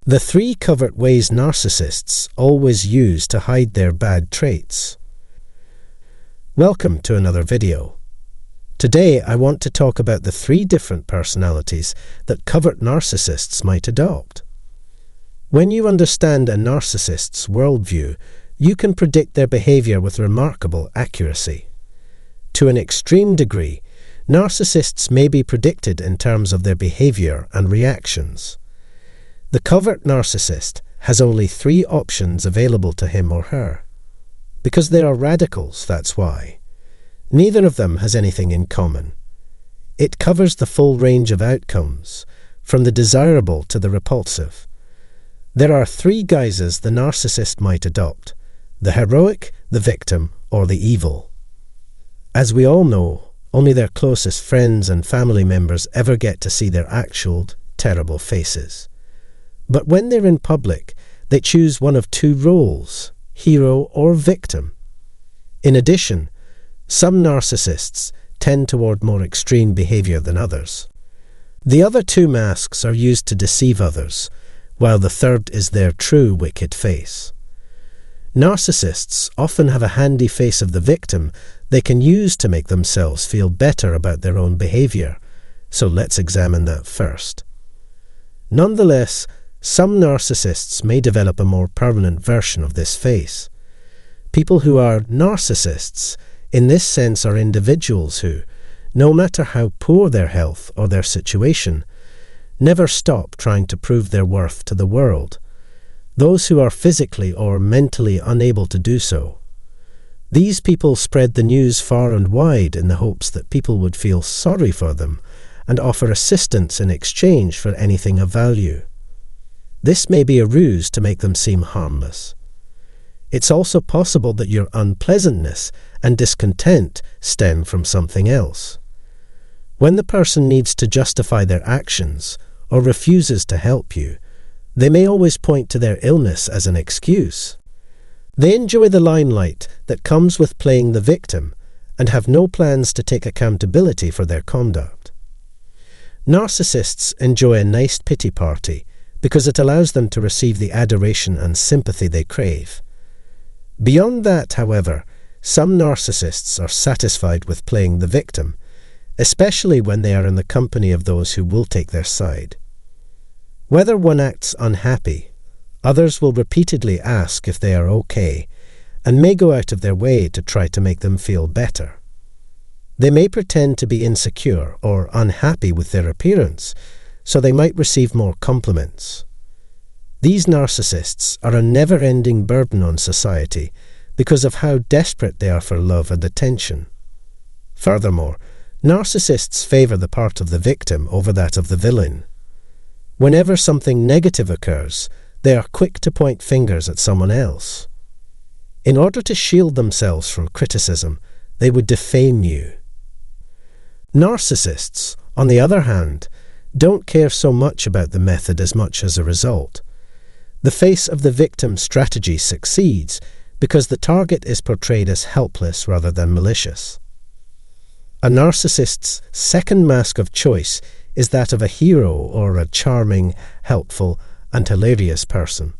The 3 covert ways narcissists always use to hide their bad traits. Welcome to another video. Today I want to talk about the 3 different personalities that covert narcissists might adopt. When you understand a narcissist's worldview, you can predict their behavior with remarkable accuracy. To an extreme degree, narcissists may be predicted in terms of their behavior and reactions. The covert narcissist has only 3 options available to him or her. Because they are radicals, that's why. Neither of them has anything in common. It covers the full range of outcomes, from the desirable to the repulsive. There are 3 guises the narcissist might adopt: the heroic, the victim, or the evil. As we all know, only their closest friends and family members ever get to see their actual, terrible faces. But when they're in public, they choose one of 2 roles: hero or victim. In addition, some narcissists tend toward more extreme behavior than others. The other 2 masks are used to deceive others, while the third is their true wicked face. Narcissists often have a handy face of the victim they can use to make themselves feel better about their own behavior, so let's examine that first. Nonetheless, some narcissists may develop a more permanent version of this face. People who are narcissists, in this sense, are individuals who, no matter how poor their health or their situation, never stop trying to prove their worth to the world. Those who are physically or mentally unable to do so. These people spread the news far and wide in the hopes that people would feel sorry for them and offer assistance in exchange for anything of value. This may be a ruse to make them seem harmless. It's also possible that your unpleasantness and discontent stem from something else. When the person needs to justify their actions or refuses to help you, they may always point to their illness as an excuse. They enjoy the limelight that comes with playing the victim and have no plans to take accountability for their conduct. Narcissists enjoy a nice pity party because it allows them to receive the adoration and sympathy they crave. Beyond that, however, some narcissists are satisfied with playing the victim, especially when they are in the company of those who will take their side. Whether one acts unhappy, others will repeatedly ask if they are okay, and may go out of their way to try to make them feel better. They may pretend to be insecure or unhappy with their appearance, so they might receive more compliments. These narcissists are a never-ending burden on society because of how desperate they are for love and attention. Furthermore, narcissists favor the part of the victim over that of the villain. Whenever something negative occurs, they are quick to point fingers at someone else. In order to shield themselves from criticism, they would defame you. Narcissists, on the other hand, don't care so much about the method as much as a result. The face of the victim strategy succeeds because the target is portrayed as helpless rather than malicious. A narcissist's second mask of choice is that of a hero or a charming, helpful, and hilarious person.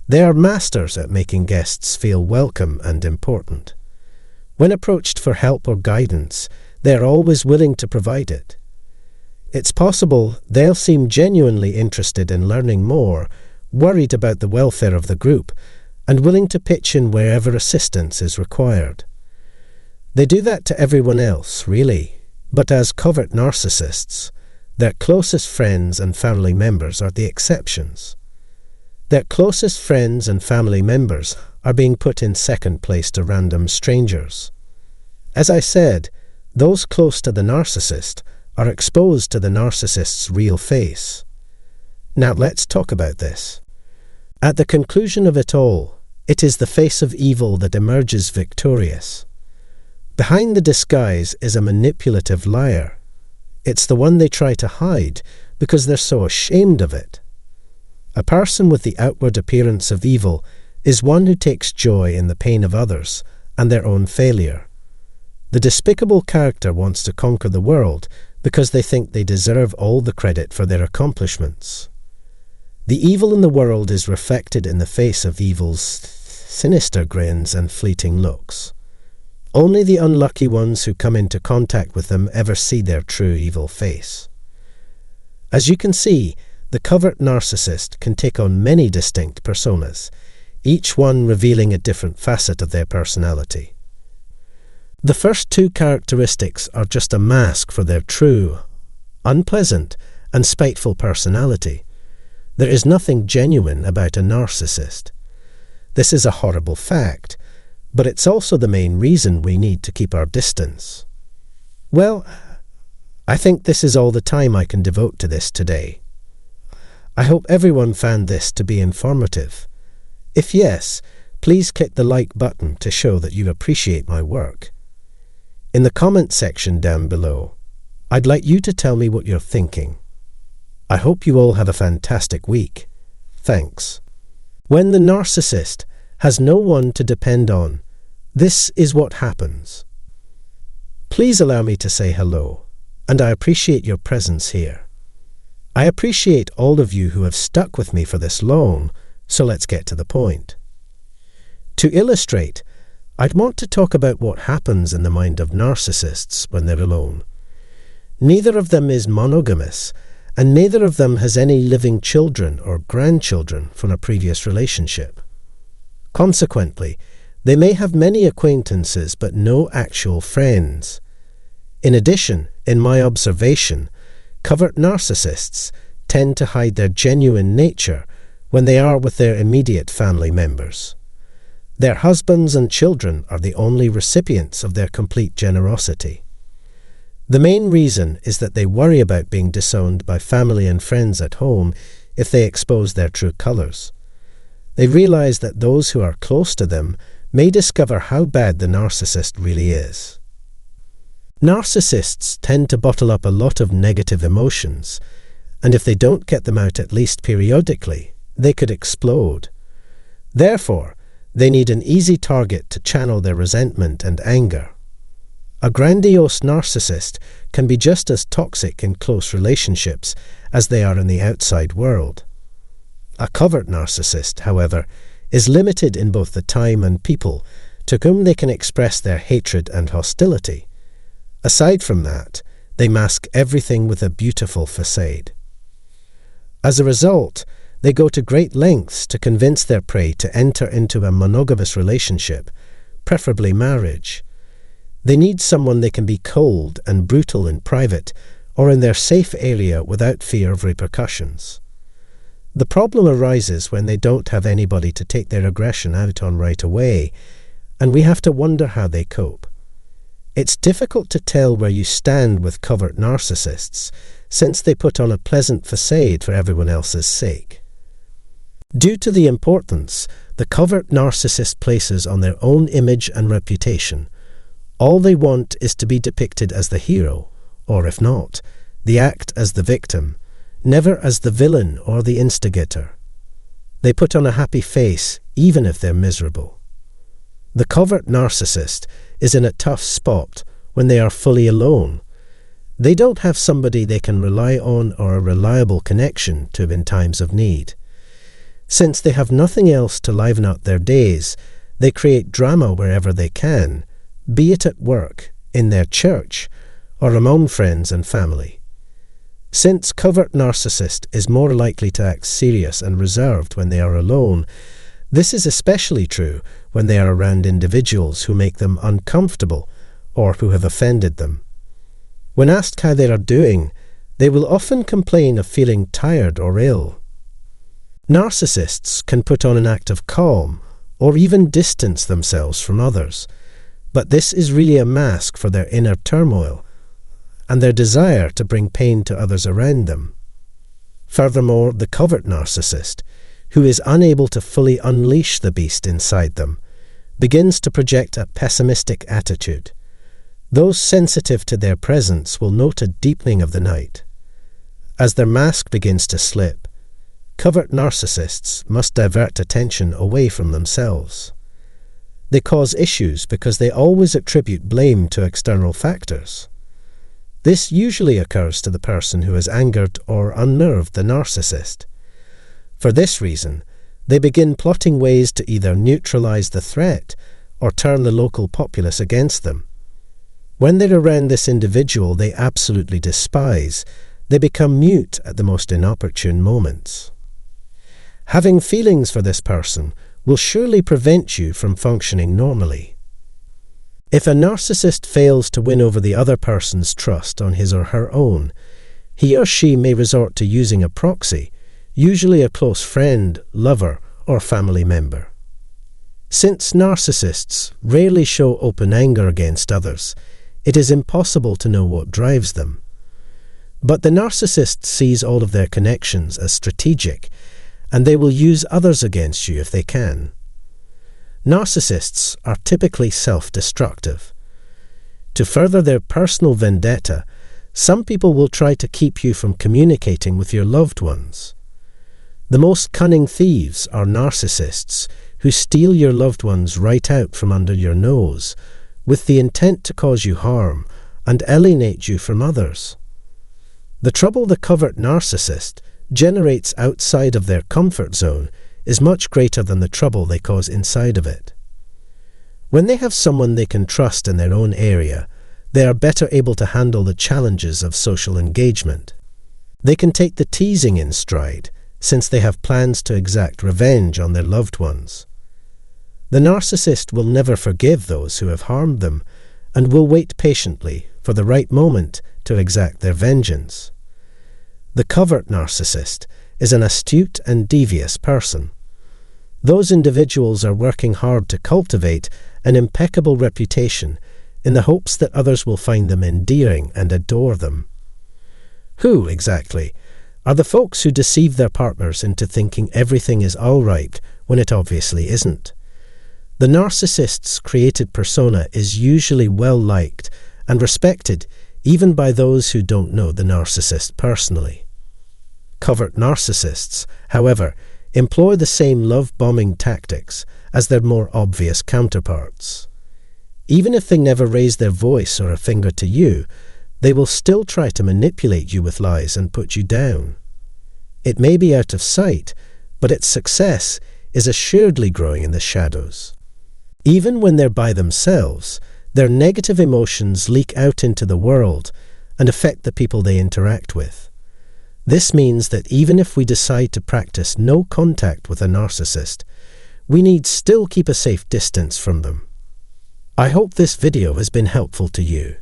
They are masters at making guests feel welcome and important. When approached for help or guidance, they are always willing to provide it. It's possible they'll seem genuinely interested in learning more, worried about the welfare of the group, and willing to pitch in wherever assistance is required. They do that to everyone else, really, but as covert narcissists, their closest friends and family members are the exceptions. Their closest friends and family members are being put in second place to random strangers. As I said, those close to the narcissist are exposed to the narcissist's real face. Now let's talk about this. At the conclusion of it all, it is the face of evil that emerges victorious. Behind the disguise is a manipulative liar. It's the one they try to hide because they're so ashamed of it. A person with the outward appearance of evil is one who takes joy in the pain of others and their own failure. The despicable character wants to conquer the world because they think they deserve all the credit for their accomplishments. The evil in the world is reflected in the face of evil's sinister grins and fleeting looks. Only the unlucky ones who come into contact with them ever see their true evil face. As you can see, the covert narcissist can take on many distinct personas, each one revealing a different facet of their personality. The first two characteristics are just a mask for their true, unpleasant, and spiteful personality. There is nothing genuine about a narcissist. This is a horrible fact, but it's also the main reason we need to keep our distance. Well, I think this is all the time I can devote to this today. I hope everyone found this to be informative. If yes, please click the like button to show that you appreciate my work. In the comment section down below, I'd like you to tell me what you're thinking. I hope you all have a fantastic week. Thanks. When the narcissist has no one to depend on, this is what happens. Please allow me to say hello, and I appreciate your presence here. I appreciate all of you who have stuck with me for this long, so let's get to the point. To illustrate, I'd want to talk about what happens in the mind of narcissists when they're alone. Neither of them is monogamous, and neither of them has any living children or grandchildren from a previous relationship. Consequently, they may have many acquaintances but no actual friends. In addition, in my observation, covert narcissists tend to hide their genuine nature when they are with their immediate family members. Their husbands and children are the only recipients of their complete generosity. The main reason is that they worry about being disowned by family and friends at home if they expose their true colours. They realize that those who are close to them may discover how bad the narcissist really is. Narcissists tend to bottle up a lot of negative emotions, and if they don't get them out at least periodically, they could explode. Therefore, they need an easy target to channel their resentment and anger. A grandiose narcissist can be just as toxic in close relationships as they are in the outside world. A covert narcissist, however, is limited in both the time and people to whom they can express their hatred and hostility. Aside from that, they mask everything with a beautiful facade. As a result, they go to great lengths to convince their prey to enter into a monogamous relationship, preferably marriage. They need someone they can be cold and brutal in private or in their safe area without fear of repercussions. The problem arises when they don't have anybody to take their aggression out on right away, and we have to wonder how they cope. It's difficult to tell where you stand with covert narcissists, since they put on a pleasant facade for everyone else's sake. Due to the importance the covert narcissist places on their own image and reputation, all they want is to be depicted as the hero, or if not, they act as the victim, never as the villain or the instigator. They put on a happy face even if they're miserable. The covert narcissist is in a tough spot when they are fully alone. They don't have somebody they can rely on or a reliable connection to in times of need. Since they have nothing else to liven up their days, they create drama wherever they can, be it at work, in their church, or among friends and family. Since covert narcissist is more likely to act serious and reserved when they are alone, this is especially true when they are around individuals who make them uncomfortable or who have offended them. When asked how they are doing, they will often complain of feeling tired or ill. Narcissists can put on an act of calm or even distance themselves from others, but this is really a mask for their inner turmoil and their desire to bring pain to others around them. Furthermore, the covert narcissist, who is unable to fully unleash the beast inside them, begins to project a pessimistic attitude. Those sensitive to their presence will note a deepening of the night. As their mask begins to slip, covert narcissists must divert attention away from themselves. They cause issues because they always attribute blame to external factors. This usually occurs to the person who has angered or unnerved the narcissist. For this reason, they begin plotting ways to either neutralize the threat or turn the local populace against them. When they're around this individual they absolutely despise, they become mute at the most inopportune moments. Having feelings for this person will surely prevent you from functioning normally. If a narcissist fails to win over the other person's trust on his or her own, he or she may resort to using a proxy, usually a close friend, lover, or family member. Since narcissists rarely show open anger against others, it is impossible to know what drives them. But the narcissist sees all of their connections as strategic, and they will use others against you if they can. Narcissists are typically self-destructive. To further their personal vendetta, some people will try to keep you from communicating with your loved ones. The most cunning thieves are narcissists who steal your loved ones right out from under your nose, with the intent to cause you harm and alienate you from others. The trouble the covert narcissist generates outside of their comfort zone is much greater than the trouble they cause inside of it. When they have someone they can trust in their own area, they are better able to handle the challenges of social engagement. They can take the teasing in stride, since they have plans to exact revenge on their loved ones. The narcissist will never forgive those who have harmed them, and will wait patiently for the right moment to exact their vengeance. The covert narcissist is an astute and devious person. Those individuals are working hard to cultivate an impeccable reputation in the hopes that others will find them endearing and adore them. Who, exactly, are the folks who deceive their partners into thinking everything is all right when it obviously isn't? The narcissist's created persona is usually well-liked and respected even by those who don't know the narcissist personally. Covert narcissists, however, employ the same love-bombing tactics as their more obvious counterparts. Even if they never raise their voice or a finger to you, they will still try to manipulate you with lies and put you down. It may be out of sight, but its success is assuredly growing in the shadows. Even when they're by themselves, their negative emotions leak out into the world and affect the people they interact with. This means that even if we decide to practice no contact with a narcissist, we need still keep a safe distance from them. I hope this video has been helpful to you.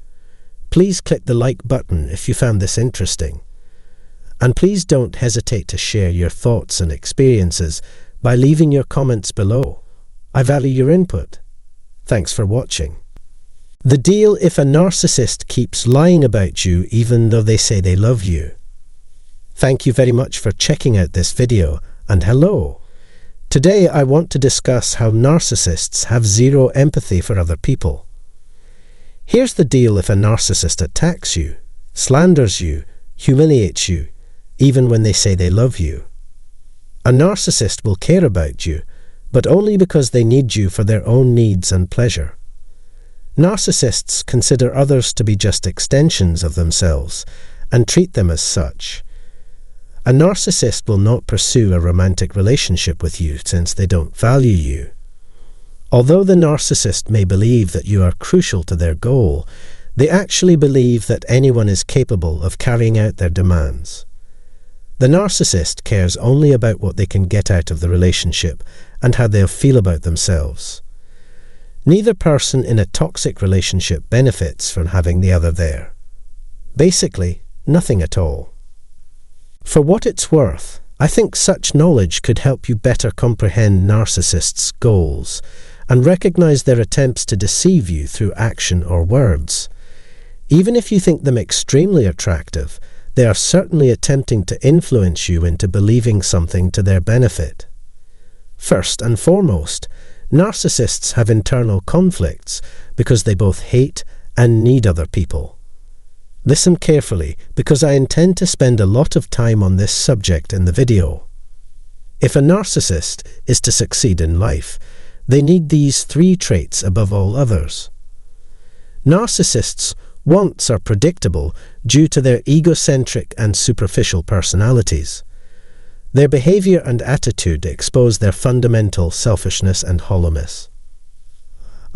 Please click the like button if you found this interesting. And please don't hesitate to share your thoughts and experiences by leaving your comments below. I value your input. Thanks for watching. The deal if a narcissist keeps lying about you even though they say they love you. Thank you very much for checking out this video, and hello. Today I want to discuss how narcissists have zero empathy for other people. Here's the deal if a narcissist attacks you, slanders you, humiliates you, even when they say they love you. A narcissist will care about you, but only because they need you for their own needs and pleasure. Narcissists consider others to be just extensions of themselves and treat them as such. A narcissist will not pursue a romantic relationship with you since they don't value you. Although the narcissist may believe that you are crucial to their goal, they actually believe that anyone is capable of carrying out their demands. The narcissist cares only about what they can get out of the relationship and how they'll feel about themselves. Neither person in a toxic relationship benefits from having the other there. Basically, nothing at all. For what it's worth, I think such knowledge could help you better comprehend narcissists' goals and recognize their attempts to deceive you through action or words. Even if you think them extremely attractive, they are certainly attempting to influence you into believing something to their benefit. First and foremost, narcissists have internal conflicts because they both hate and need other people. Listen carefully, because I intend to spend a lot of time on this subject in the video. If a narcissist is to succeed in life, they need these 3 traits above all others. Narcissists' wants are predictable due to their egocentric and superficial personalities. Their behavior and attitude expose their fundamental selfishness and hollowness.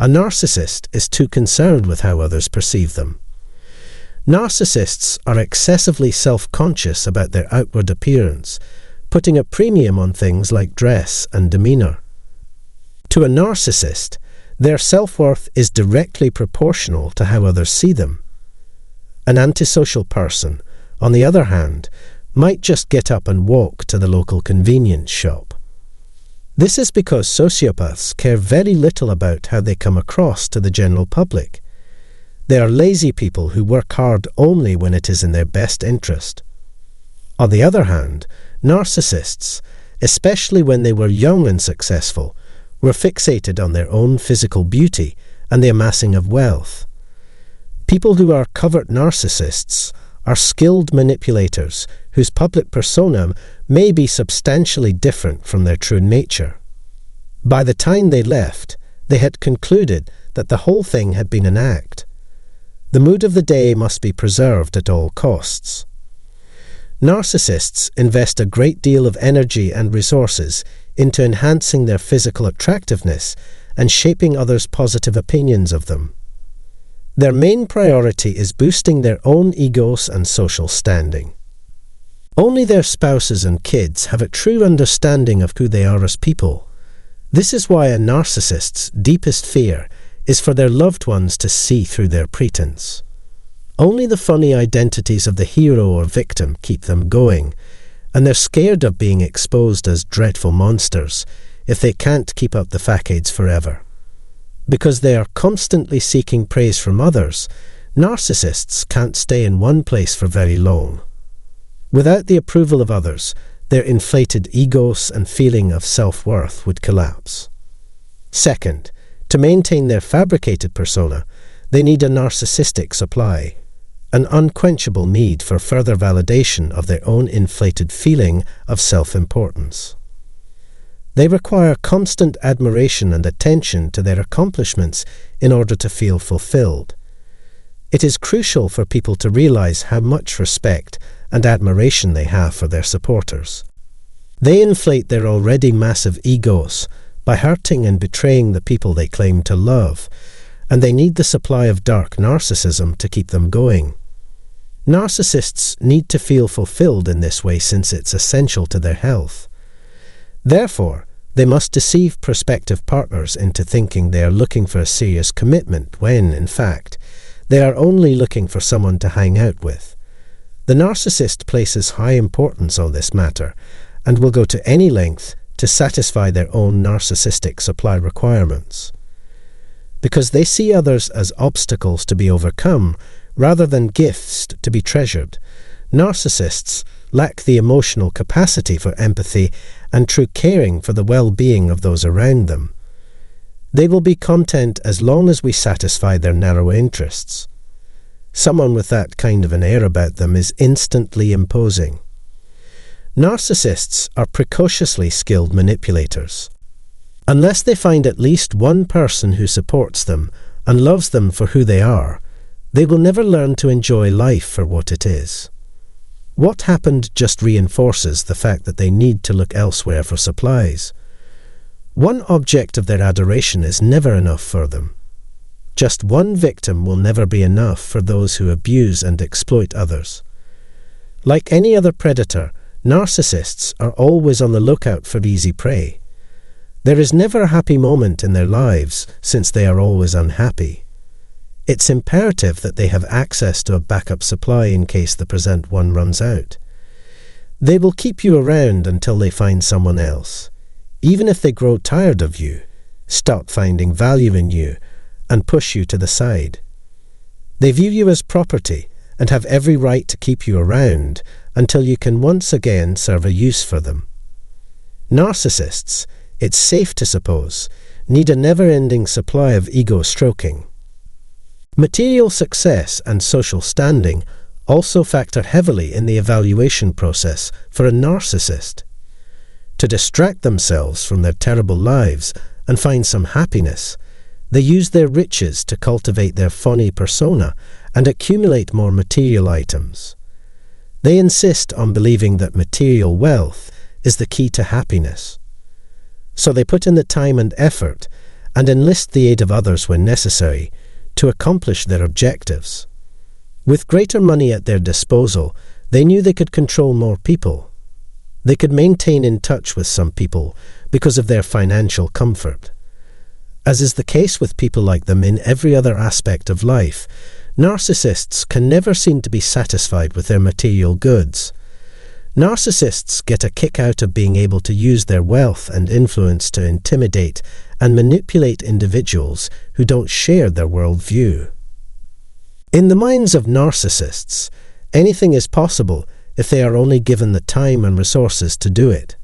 A narcissist is too concerned with how others perceive them. Narcissists are excessively self-conscious about their outward appearance, putting a premium on things like dress and demeanor. To a narcissist, their self-worth is directly proportional to how others see them. An antisocial person, on the other hand, might just get up and walk to the local convenience shop. This is because sociopaths care very little about how they come across to the general public. They are lazy people who work hard only when it is in their best interest. On the other hand, narcissists, especially when they were young and successful, were fixated on their own physical beauty and the amassing of wealth. People who are covert narcissists are skilled manipulators whose public persona may be substantially different from their true nature. By the time they left, they had concluded that the whole thing had been an act. The mood of the day must be preserved at all costs. Narcissists invest a great deal of energy and resources into enhancing their physical attractiveness and shaping others' positive opinions of them. Their main priority is boosting their own egos and social standing. Only their spouses and kids have a true understanding of who they are as people. This is why a narcissist's deepest fear is for their loved ones to see through their pretense. Only the funny identities of the hero or victim keep them going, and they're scared of being exposed as dreadful monsters if they can't keep up the facades forever. Because they are constantly seeking praise from others, narcissists can't stay in one place for very long. Without the approval of others, their inflated egos and feeling of self-worth would collapse. Second, to maintain their fabricated persona, they need a narcissistic supply, an unquenchable need for further validation of their own inflated feeling of self-importance. They require constant admiration and attention to their accomplishments in order to feel fulfilled. It is crucial for people to realize how much respect and admiration they have for their supporters. They inflate their already massive egos by hurting and betraying the people they claim to love, and they need the supply of dark narcissism to keep them going. Narcissists need to feel fulfilled in this way since it's essential to their health. Therefore, they must deceive prospective partners into thinking they are looking for a serious commitment when, in fact, they are only looking for someone to hang out with. The narcissist places high importance on this matter and will go to any length to satisfy their own narcissistic supply requirements. Because they see others as obstacles to be overcome rather than gifts to be treasured, narcissists lack the emotional capacity for empathy and true caring for the well-being of those around them. They will be content as long as we satisfy their narrow interests. Someone with that kind of an air about them is instantly imposing. Narcissists are precociously skilled manipulators. Unless they find at least one person who supports them and loves them for who they are, they will never learn to enjoy life for what it is. What happened just reinforces the fact that they need to look elsewhere for supplies. One object of their adoration is never enough for them. Just one victim will never be enough for those who abuse and exploit others. Like any other predator, narcissists are always on the lookout for easy prey. There is never a happy moment in their lives since they are always unhappy. It's imperative that they have access to a backup supply in case the present one runs out. They will keep you around until they find someone else, even if they grow tired of you, stop finding value in you, and push you to the side. They view you as property and have every right to keep you around until you can once again serve a use for them. Narcissists, it's safe to suppose, need a never-ending supply of ego stroking. Material success and social standing also factor heavily in the evaluation process for a narcissist. To distract themselves from their terrible lives and find some happiness, they use their riches to cultivate their phony persona and accumulate more material items. They insist on believing that material wealth is the key to happiness. So they put in the time and effort and enlist the aid of others when necessary to accomplish their objectives. With greater money at their disposal, they knew they could control more people. They could maintain in touch with some people because of their financial comfort. As is the case with people like them in every other aspect of life, narcissists can never seem to be satisfied with their material goods. Narcissists get a kick out of being able to use their wealth and influence to intimidate and manipulate individuals who don't share their worldview. In the minds of narcissists, anything is possible if they are only given the time and resources to do it.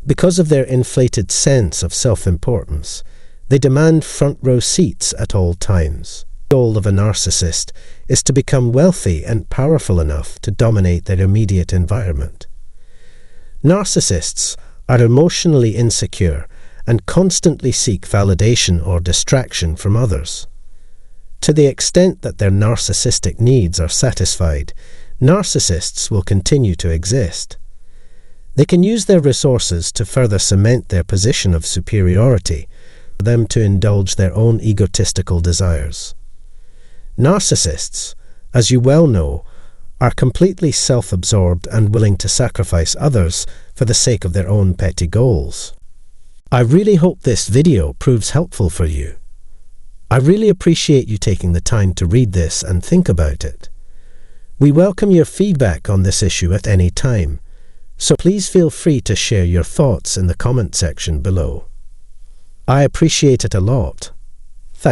Because of their inflated sense of self-importance, they demand front-row seats at all times. The goal of a narcissist is to become wealthy and powerful enough to dominate their immediate environment. Narcissists are emotionally insecure and constantly seek validation or distraction from others. To the extent that their narcissistic needs are satisfied, narcissists will continue to exist. They can use their resources to further cement their position of superiority, for them to indulge their own egotistical desires. Narcissists, as you well know, are completely self-absorbed and willing to sacrifice others for the sake of their own petty goals. I really hope this video proves helpful for you. I really appreciate you taking the time to read this and think about it. We welcome your feedback on this issue at any time, so please feel free to share your thoughts in the comment section below. I appreciate it a lot.